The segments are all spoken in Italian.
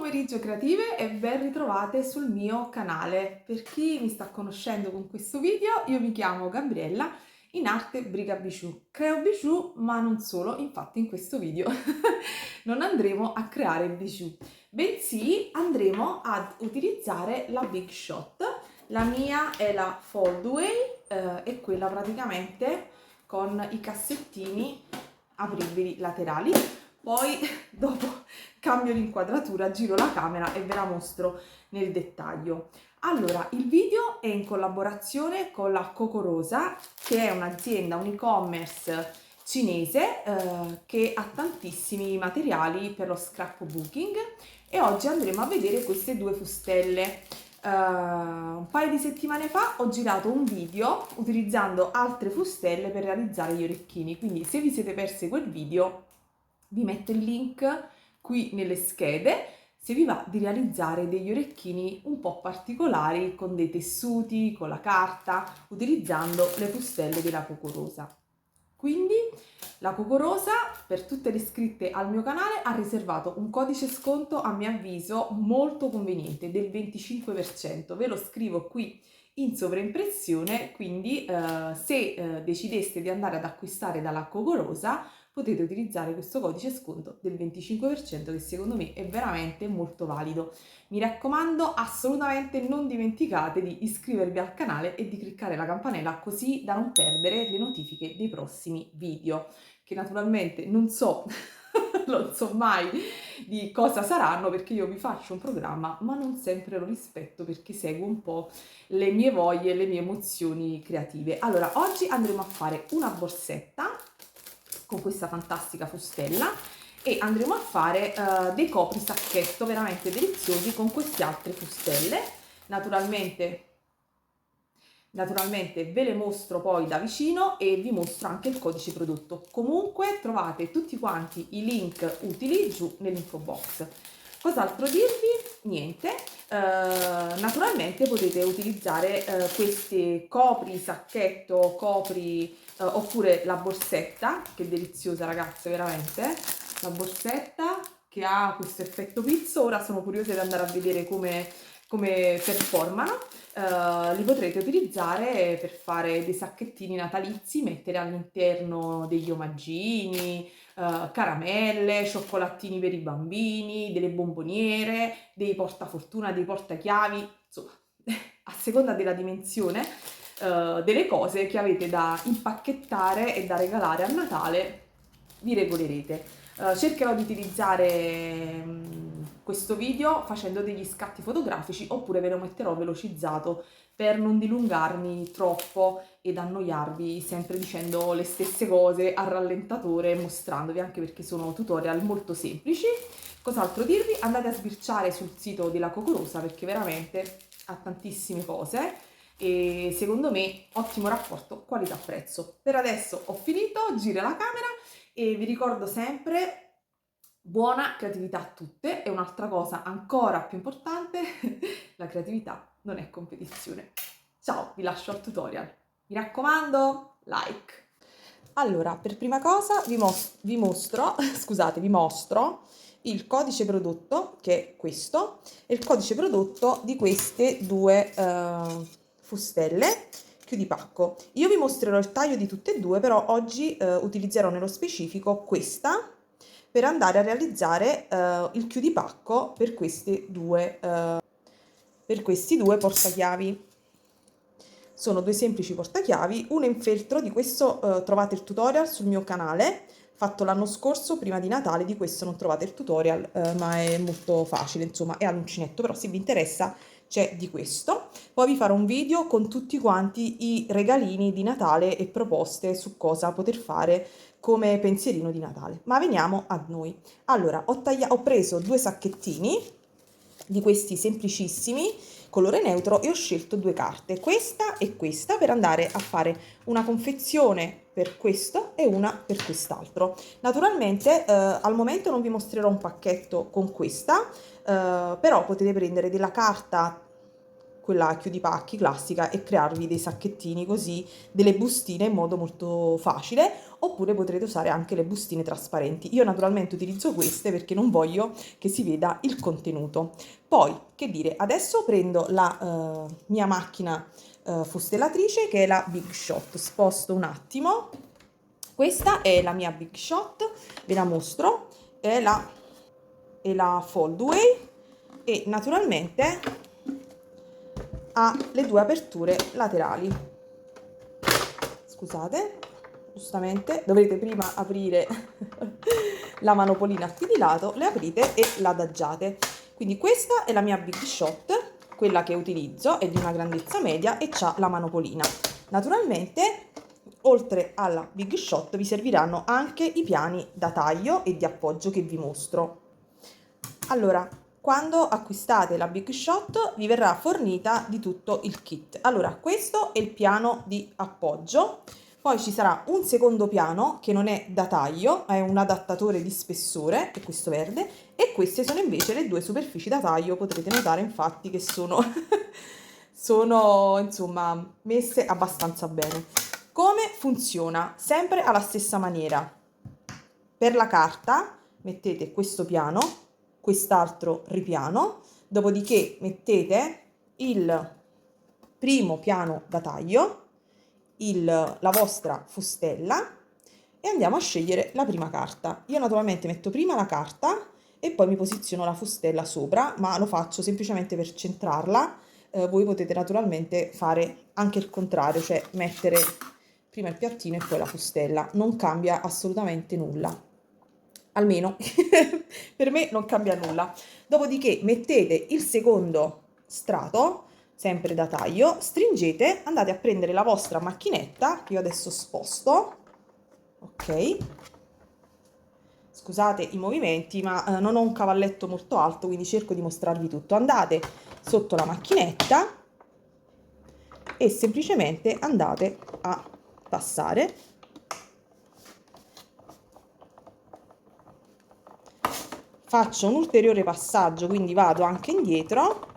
pomeriggio creative e ben ritrovate sul mio canale. Per chi mi sta conoscendo con questo video, io mi chiamo Gabriella, in arte Briga Bijou. Creo bijou, ma non solo, infatti in questo video non andremo a creare bijou, bensì andremo ad utilizzare la Big Shot. La mia è la Foldaway, è quella praticamente con i cassettini apribili laterali. Poi dopo cambio l'inquadratura, giro la camera e ve la mostro nel dettaglio. Allora, il video è in collaborazione con la Cocorosa, che è un'azienda, un e-commerce cinese che ha tantissimi materiali per lo scrapbooking, e oggi andremo a vedere queste due fustelle. Un paio di settimane fa ho girato un video utilizzando altre fustelle per realizzare gli orecchini, quindi se vi siete persi quel video vi metto il link qui nelle schede se vi va di realizzare degli orecchini un po' particolari con dei tessuti, con la carta, utilizzando le fustelle della Cocorosa. Quindi la Cocorosa, per tutte le iscritte al mio canale, ha riservato un codice sconto a mio avviso molto conveniente del 25%. Ve lo scrivo qui in sovraimpressione, quindi se decideste di andare ad acquistare dalla Cocorosa potete utilizzare questo codice sconto del 25% che secondo me è veramente molto valido. Mi raccomando, assolutamente non dimenticate di iscrivervi al canale e di cliccare la campanella così da non perdere le notifiche dei prossimi video, che naturalmente non so, non so mai di cosa saranno, perché io vi faccio un programma ma non sempre lo rispetto, perché seguo un po' le mie voglie e le mie emozioni creative. Allora, oggi andremo a fare una borsetta con questa fantastica fustella e andremo a fare dei copri sacchetto veramente deliziosi con queste altre fustelle. Naturalmente ve le mostro poi da vicino e vi mostro anche il codice prodotto. Comunque trovate tutti quanti i link utili giù nell'info box. Cos'altro dirvi? Niente. Naturalmente potete utilizzare questi copri sacchetto, oppure la borsetta, che è deliziosa ragazze, veramente. La borsetta che ha questo effetto pizzo. Ora sono curiosa di andare a vedere come performano. Li potrete utilizzare per fare dei sacchettini natalizi, mettere all'interno degli omaggini, caramelle, cioccolatini per i bambini, delle bomboniere, dei portafortuna, dei portachiavi, insomma, a seconda della dimensione delle cose che avete da impacchettare e da regalare a Natale, vi regolerete. Cercherò di utilizzare questo video facendo degli scatti fotografici, oppure ve lo metterò velocizzato per non dilungarmi troppo ed annoiarvi sempre dicendo le stesse cose a rallentatore, mostrandovi, anche perché sono tutorial molto semplici. Cos'altro dirvi? Andate a sbirciare sul sito della Cocorosa, perché veramente ha tantissime cose e secondo me ottimo rapporto qualità-prezzo. Per adesso ho finito, gira la camera e vi ricordo sempre buona creatività a tutte, e un'altra cosa ancora più importante, la creatività non è competizione. Ciao, vi lascio al tutorial. Mi raccomando, like! Allora, per prima cosa vi mostro il codice prodotto, che è questo, e il codice prodotto di queste due fustelle chiudipacco. Io vi mostrerò il taglio di tutte e due, però oggi utilizzerò nello specifico questa per andare a realizzare il chiudipacco per questi due portachiavi. Sono due semplici portachiavi, uno in feltro. Di questo trovate il tutorial sul mio canale, fatto l'anno scorso prima di Natale. Di questo non trovate il tutorial, ma è molto facile, insomma, è all'uncinetto, però se vi interessa c'è di questo. Poi vi farò un video con tutti quanti i regalini di Natale e proposte su cosa poter fare come pensierino di Natale. Ma veniamo a noi. Allora, ho preso due sacchettini di questi semplicissimi, colore neutro, e ho scelto due carte, questa e questa, per andare a fare una confezione per questo e una per quest'altro. Naturalmente al momento non vi mostrerò un pacchetto con questa, però potete prendere della carta quella chiudipacchi classica e crearvi dei sacchettini così, delle bustine in modo molto facile, oppure potrete usare anche le bustine trasparenti. Io naturalmente utilizzo queste perché non voglio che si veda il contenuto. Poi, che dire, adesso prendo la mia macchina fustellatrice che è la Big Shot, sposto un attimo, questa è la mia Big Shot, ve la mostro, è la Foldway e naturalmente ha le due aperture laterali. Scusate, giustamente dovrete prima aprire la manopolina qui di lato, le aprite e l'adagiate. Quindi questa è la mia Big Shot, quella che utilizzo, è di una grandezza media e c'ha la manopolina. Naturalmente, oltre alla Big Shot vi serviranno anche i piani da taglio e di appoggio che vi mostro. Allora, quando acquistate la Big Shot vi verrà fornita di tutto il kit. Allora, questo è il piano di appoggio, poi ci sarà un secondo piano che non è da taglio, è un adattatore di spessore, è questo verde, e queste sono invece le due superfici da taglio, potrete notare infatti che sono, sono insomma messe abbastanza bene. Come funziona? Sempre alla stessa maniera. Per la carta mettete questo piano, quest'altro ripiano, dopodiché mettete il primo piano da taglio, la vostra fustella e andiamo a scegliere la prima carta. Io naturalmente metto prima la carta e poi mi posiziono la fustella sopra, ma lo faccio semplicemente per centrarla. Voi potete naturalmente fare anche il contrario, cioè mettere prima il piattino e poi la fustella, non cambia assolutamente nulla. Almeno per me non cambia nulla. Dopodiché mettete il secondo strato, sempre da taglio, stringete, andate a prendere la vostra macchinetta, che io adesso sposto, ok? Scusate i movimenti, ma non ho un cavalletto molto alto, quindi cerco di mostrarvi tutto. Andate sotto la macchinetta e semplicemente andate a passare. Faccio un ulteriore passaggio, quindi vado anche indietro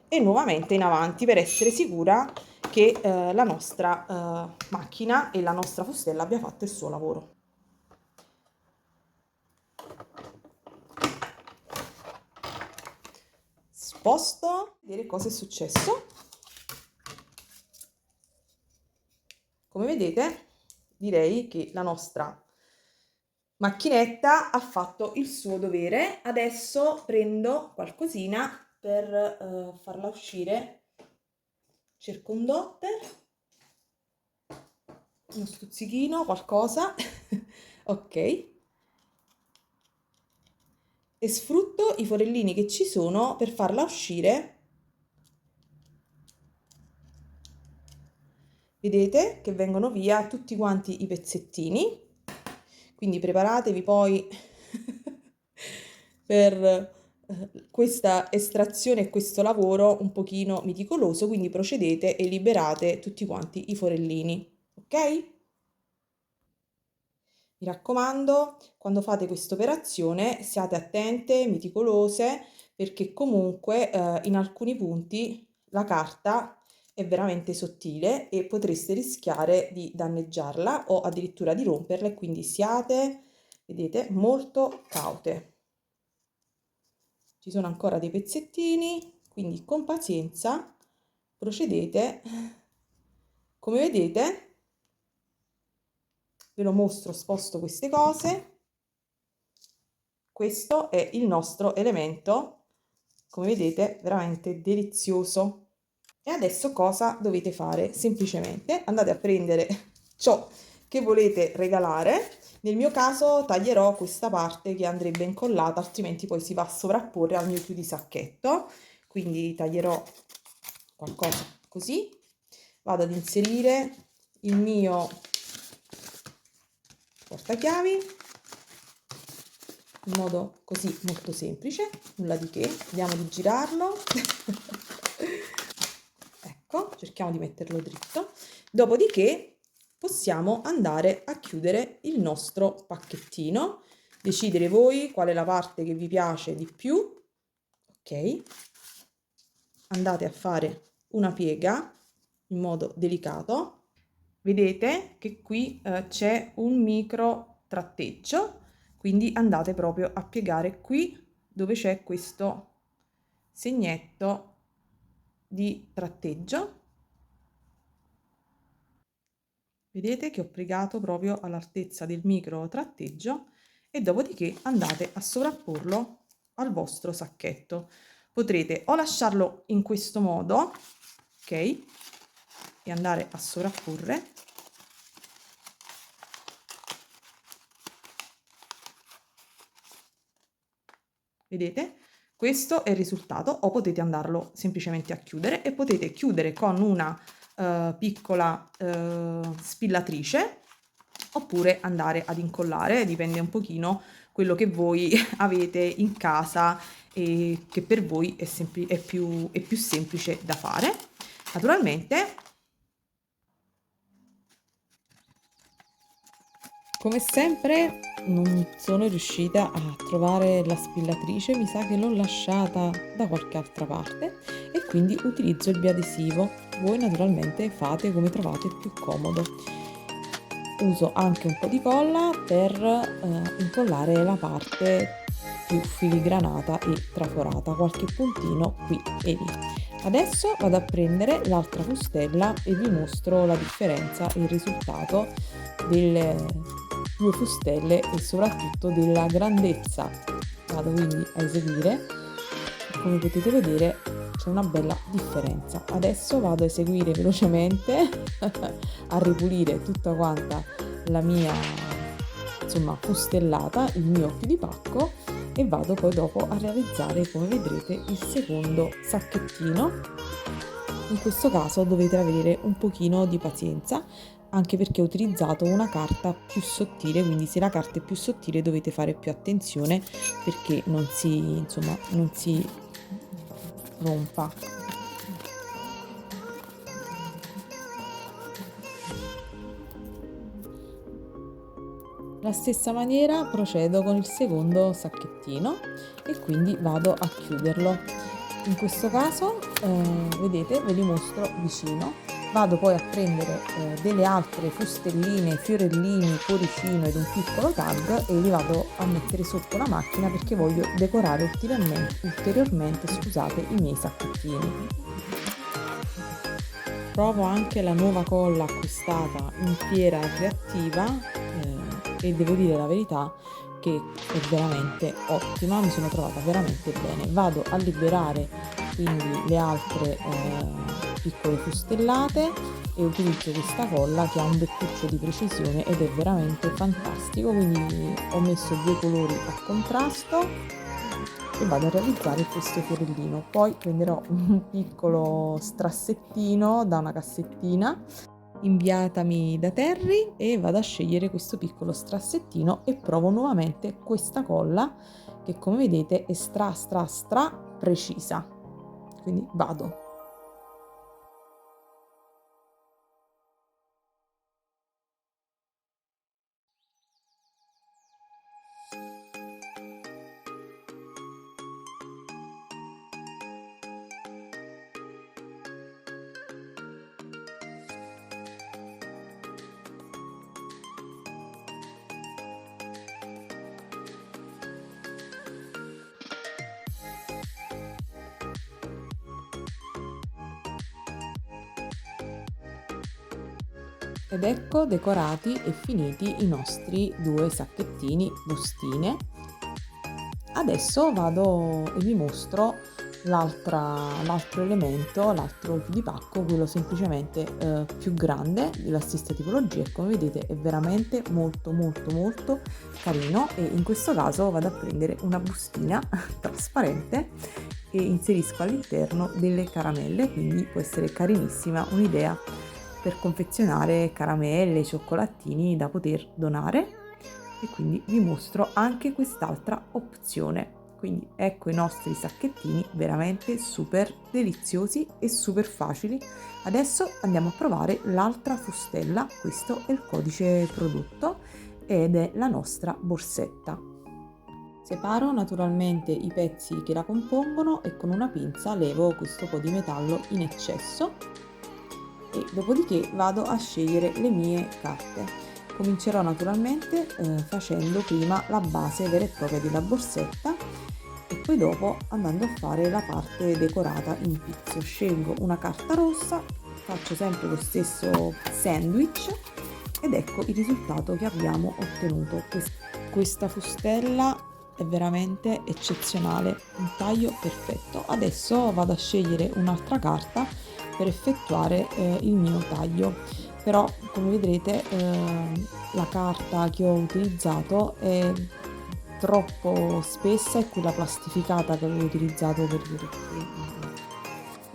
e nuovamente in avanti per essere sicura che la nostra macchina e la nostra fustella abbia fatto il suo lavoro. Sposto, vedere cosa è successo. Come vedete, direi che la nostra macchinetta ha fatto il suo dovere. Adesso prendo qualcosina per farla uscire. Cerco un dotter, uno stuzzichino, qualcosa. Ok. E sfrutto i forellini che ci sono per farla uscire. Vedete che vengono via tutti quanti i pezzettini. Quindi preparatevi poi per questa estrazione e questo lavoro un pochino meticoloso, quindi procedete e liberate tutti quanti i forellini, ok? Mi raccomando, quando fate questa operazione siate attente, meticolose, perché comunque in alcuni punti la carta è veramente sottile e potreste rischiare di danneggiarla o addirittura di romperla e quindi siate, vedete, molto caute. Ci sono ancora dei pezzettini, quindi con pazienza procedete. Come vedete, ve lo mostro, sposto queste cose. Questo è il nostro elemento, come vedete, veramente delizioso. E adesso cosa dovete fare? Semplicemente andate a prendere ciò che volete regalare. Nel mio caso taglierò questa parte che andrebbe incollata, altrimenti poi si va a sovrapporre al mio chiudisacchetto. Quindi taglierò qualcosa così. Vado ad inserire il mio portachiavi in modo così molto semplice, nulla di che. Vediamo di girarlo. Ecco, cerchiamo di metterlo dritto. Dopodiché possiamo andare a chiudere il nostro pacchettino. Decidere voi qual è la parte che vi piace di più. Ok. Andate a fare una piega in modo delicato. Vedete che qui c'è un micro tratteggio, quindi andate proprio a piegare qui dove c'è questo segnetto di tratteggio. Vedete che ho piegato proprio all'altezza del micro tratteggio e dopodiché andate a sovrapporlo al vostro sacchetto. Potrete o lasciarlo in questo modo, ok, e andare a sovrapporre, vedete? Questo è il risultato, o potete andarlo semplicemente a chiudere e potete chiudere con una piccola spillatrice oppure andare ad incollare, dipende un pochino quello che voi avete in casa e che per voi è più semplice da fare. Naturalmente, come sempre, non sono riuscita a trovare la spillatrice, mi sa che l'ho lasciata da qualche altra parte e quindi utilizzo il biadesivo. Voi naturalmente fate come trovate più comodo. Uso anche un po' di colla per incollare la parte più filigranata e traforata, qualche puntino qui e lì. Adesso vado a prendere l'altra fustella e vi mostro la differenza e il risultato delle due fustelle e soprattutto della grandezza. Vado quindi a eseguire, come potete vedere c'è una bella differenza. Adesso vado a eseguire velocemente a ripulire tutta quanta la mia fustellata, il mio occhio di pacco, e vado poi dopo a realizzare, come vedrete, il secondo sacchettino. In questo caso dovete avere un pochino di pazienza, anche perché ho utilizzato una carta più sottile, quindi se la carta è più sottile dovete fare più attenzione perché non si rompa. La stessa maniera procedo con il secondo sacchettino e quindi vado a chiuderlo. In questo caso, vedete, ve li mostro vicino. Vado poi a prendere delle altre fustelline, fiorellini, cuoricino ed un piccolo tag e li vado a mettere sotto la macchina perché voglio decorare ulteriormente, i miei sacchettini. Provo anche la nuova colla acquistata in fiera creativa e devo dire la verità che è veramente ottima, mi sono trovata veramente bene. Vado a liberare quindi le altre piccole fustellate e utilizzo questa colla che ha un beccuccio di precisione ed è veramente fantastico, quindi ho messo due colori a contrasto e vado a realizzare questo fiorellino. Poi prenderò un piccolo strassettino da una cassettina inviatami da Terry e vado a scegliere questo piccolo strassettino e provo nuovamente questa colla che, come vedete, è stra precisa. Quindi vado. Ed ecco decorati e finiti i nostri due sacchettini bustine. Adesso vado e vi mostro l'altro elemento, l'altro di pacco, quello semplicemente più grande della stessa tipologia e come vedete è veramente molto carino. E in questo caso vado a prendere una bustina trasparente e inserisco all'interno delle caramelle, quindi può essere carinissima un'idea per confezionare caramelle, cioccolatini da poter donare. E quindi vi mostro anche quest'altra opzione. Quindi ecco i nostri sacchettini veramente super deliziosi e super facili. Adesso andiamo a provare l'altra fustella. Questo è il codice prodotto ed è la nostra borsetta. Separo naturalmente i pezzi che la compongono e con una pinza levo questo po' di metallo in eccesso e dopodiché vado a scegliere le mie carte. Comincerò naturalmente facendo prima la base vera e propria della borsetta e poi dopo andando a fare la parte decorata in pizzo. Scelgo una carta rossa, faccio sempre lo stesso sandwich ed ecco il risultato che abbiamo ottenuto. Questa fustella è veramente eccezionale, un taglio perfetto. Adesso vado a scegliere un'altra carta per effettuare il mio taglio, però come vedrete la carta che ho utilizzato è troppo spessa, è quella plastificata che avevo utilizzato per gli orecchini.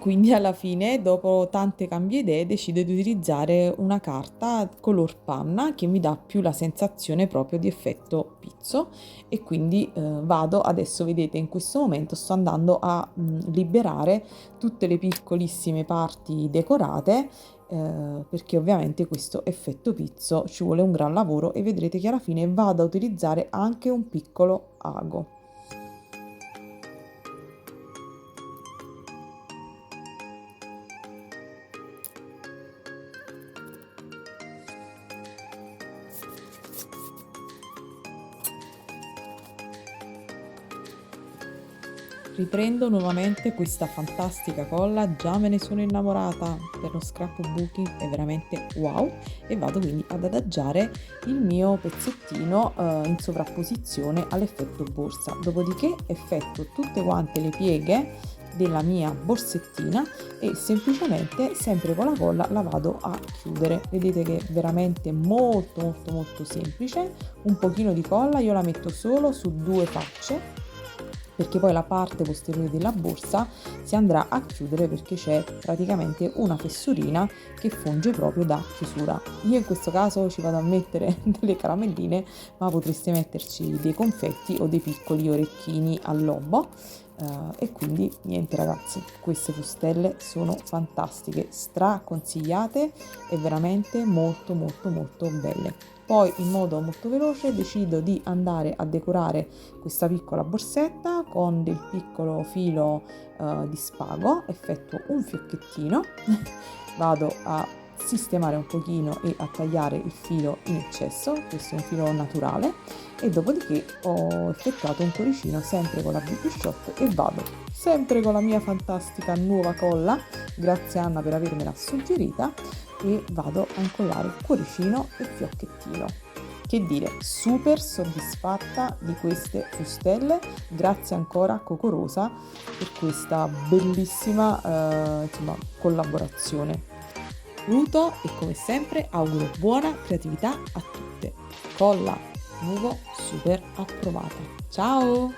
Quindi alla fine, dopo tante cambie idee, decido di utilizzare una carta color panna che mi dà più la sensazione proprio di effetto pizzo e quindi vado, adesso vedete in questo momento sto andando a liberare tutte le piccolissime parti decorate perché ovviamente questo effetto pizzo ci vuole un gran lavoro e vedrete che alla fine vado a utilizzare anche un piccolo ago. Riprendo nuovamente questa fantastica colla, già me ne sono innamorata per lo scrapbooking, è veramente wow, e vado quindi ad adagiare il mio pezzettino in sovrapposizione all'effetto borsa. Dopodiché effettuo tutte quante le pieghe della mia borsettina e semplicemente sempre con la colla la vado a chiudere. Vedete che è veramente molto semplice. Un pochino di colla io la metto solo su due facce perché poi la parte posteriore della borsa si andrà a chiudere perché c'è praticamente una fessurina che funge proprio da chiusura. Io in questo caso ci vado a mettere delle caramelline, ma potreste metterci dei confetti o dei piccoli orecchini al lobo. E quindi niente ragazzi, queste fustelle sono fantastiche, straconsigliate e veramente molto belle. Poi in modo molto veloce decido di andare a decorare questa piccola borsetta con del piccolo filo di spago, effettuo un fiocchettino, vado a sistemare un pochino e a tagliare il filo in eccesso, questo è un filo naturale, e dopodiché ho effettuato un cuoricino sempre con la BB Shop e vado sempre con la mia fantastica nuova colla, grazie Anna per avermela suggerita, e vado a incollare cuoricino e fiocchettino. Che dire, super soddisfatta di queste fustelle, grazie ancora a Coco Rosa per questa bellissima collaborazione. Saluto e come sempre auguro buona creatività a tutte. Colla Nuvo super approvata. Ciao!